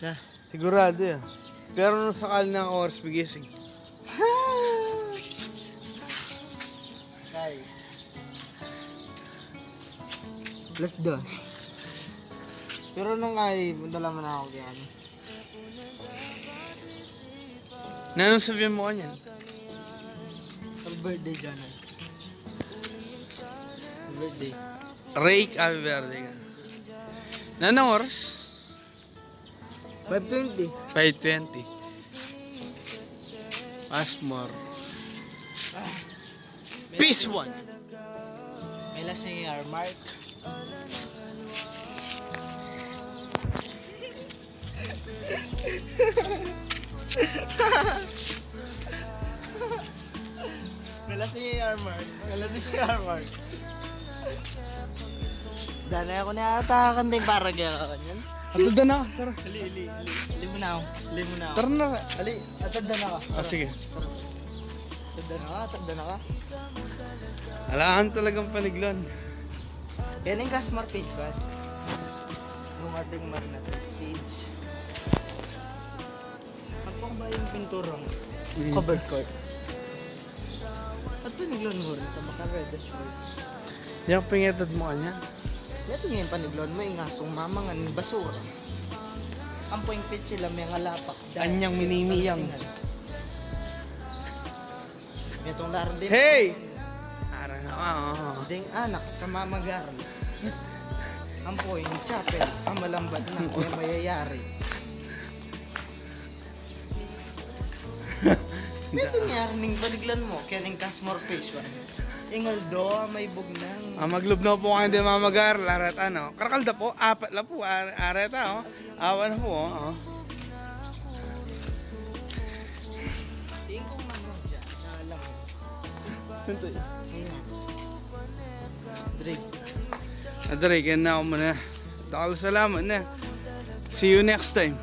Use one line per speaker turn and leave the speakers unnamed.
Na?
Sigurado yan. Pero nung sakali na ako oras bigising.
Kay. +2. Pero nung kay, dala mo na ako kaya.
Nanong sabihin mo kanyan?
Happy birthday, Jonel. Happy birthday.
Rake, happy birthday ka. Nanong oras?
5:20.
5:20. Pasmore. Peace one.
May lasing yung Mark. May lasing yung Mark. May lasing yung Mark. Danay ako na ata kantin para gaya ka kanyan.
Atad na ako, tara.
Ali mo na ako. Ali mo na ako.
Tara na.
Ali, atad na ka.
Ah, sige.
Atad na ka.
Alaan talagang paniglon.
Yan yung customer page ba? Yung ating Mipanatad stage. Magpang ba yung pintura mo? Covered court. At paniglon mo rin? Baka red shirt.
Yung pingetad mo kanyan.
Ito yung paniglon mo, yung asong mamangan ng basura. Ang poing pitch sila may ngalapak.
Anyang minimiyang.
Itong laran din.
Hey! Ara na ako.
Ding anak sa mamagaran. Ang poing chapel, ang malambat na kaya mayayari. Ito nga ning paniglan mo, kaya ning customer page ba? Ingoldo, may bugnang.
Maglubno po kayo hindi mamagar. Larat ano. Karakalda po. Apat la po. Areta oh. Awa na po oh.
Tingin kong nagmang dyan. Naalam mo.
Ito yun.
Ayan. Drake.
Adre, kaya na ako muna. Salamat na. See you next time.